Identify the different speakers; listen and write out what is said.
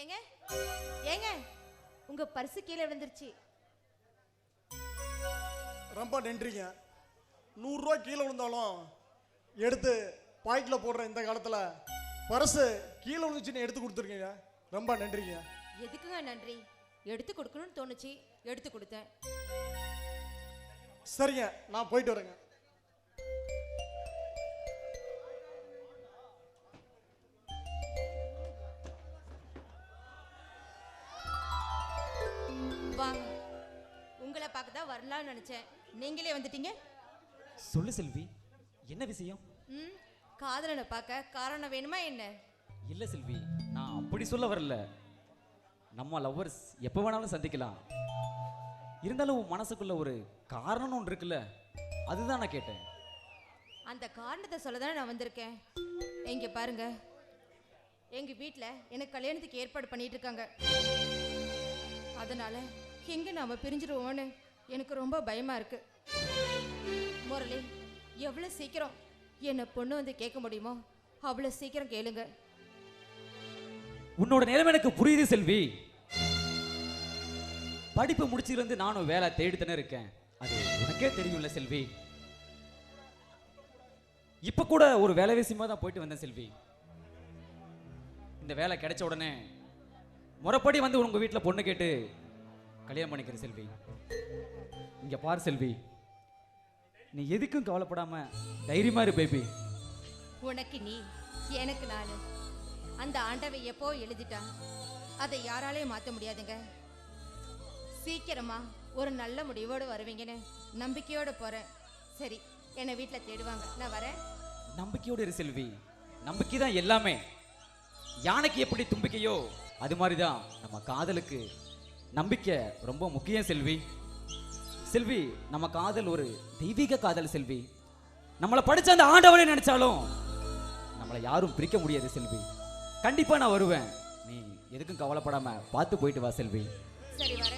Speaker 1: ஏங்க ஏங்க உங்க பர்ஸ் கீழே விழுந்துருச்சு.
Speaker 2: ரொம்ப நன்றிங்க. 100 ரூபாய் கீழே விழுந்தாலும் எடுத்து பாக்கெட்டில் போடுற இந்த காலத்தில் பர்ஸு கீழே விழுந்துச்சுன்னு எடுத்து கொடுத்துருக்கீங்க. ரொம்ப நன்றிங்க.
Speaker 1: எதுக்குங்க நன்றி? எடுத்து கொடுக்கணும்னு தோணுச்சு, எடுத்து கொடுத்தேன்.
Speaker 2: சரிங்க, நான் போயிட்டு வரேங்க.
Speaker 1: வாங்க, உங்களை பார்க்க தான் வரலாம்னு நினைச்சேன், நீங்களே வந்துட்டீங்க.
Speaker 3: சொல்லு செல்வி, என்ன விஷயம்?
Speaker 1: காதலனை பார்க்க காரணம் வேணுமா என்ன?
Speaker 3: இல்ல செல்வி, நான் அப்படி சொல்ல வரல. நம்ம லவ்வர்ஸ் எப்போ வேணாலும் சந்திக்கலாம். இருந்தாலும் உன் மனசுக்குள்ள ஒரு காரணம் ஒன்று இருக்குல்ல, அதுதான் நான் கேட்டேன்.
Speaker 1: அந்த காரணத்தை சொல்ல தானே நான் வந்திருக்கேன். இங்க பாருங்க, எங்க வீட்டில் எனக்கு கல்யாணத்துக்கு ஏற்பாடு பண்ணிட்டு இருக்காங்க. அதனால எங்க நாம பிரிஞ்சிருவோன்னு எனக்கு ரொம்ப பயமா இருக்கு. முரளி, எவ்வளவு சீக்கிரம் என்ன பொண்ணு வந்து கேட்க முடியுமோ அவ்வளவு சீக்கிரம் கேளுங்க.
Speaker 3: உன்னோட நிலைமை எனக்கு புரியுது செல்வி. படிப்பு முடிச்சிருந்து நானும் வேலை தேடித்தானே இருக்கேன், அது உனக்கே தெரியும்ல செல்வி. இப்ப கூட ஒரு வேலை விஷயமா தான் போயிட்டு வந்தேன் செல்வி. இந்த வேலை கிடைச்ச உடனே முறைப்படி வந்து உங்க வீட்டில் பொண்ணு கேட்டு கல்யாணம் பண்ணிக்கிறேன் செல்வி. இங்க பாரு செல்வி, நீ எதுக்கும் கவலைப்படாம தைரியமா இரு பேபி.
Speaker 1: உனக்கு நீ, எனக்கு நானு. அந்த ஆண்டவை எப்போ எழுதிட்டான், அதை யாராலையும் மாற்ற முடியாதுங்க. சீக்கிரமா ஒரு நல்ல முடிவோடு வருவீங்கன்னு நம்பிக்கையோட போறேன். சரி, என்னை வீட்டில் தேடுவாங்க, நான் வரேன்.
Speaker 3: நம்பிக்கையோடு இரு செல்வி, நம்பிக்கை தான் எல்லாமே. யானைக்கு எப்படி தும்பிக்கையோ அது மாதிரிதான் நம்ம காதலுக்கு நம்பிக்கை ரொம்ப முக்கியம் செல்வி. செல்வி, நம்ம காதல் ஒரு தெய்வீக காதல் செல்வி. நம்மளை படிச்ச அந்த ஆண்டவனே நினைச்சாலும் நம்மளை யாரும் பிரிக்க முடியாது செல்வி. கண்டிப்பா நான் வருவேன், நீ எதுக்கும் கவலைப்படாம பார்த்து போயிட்டு வா செல்வி.
Speaker 1: சரி, வரேன்.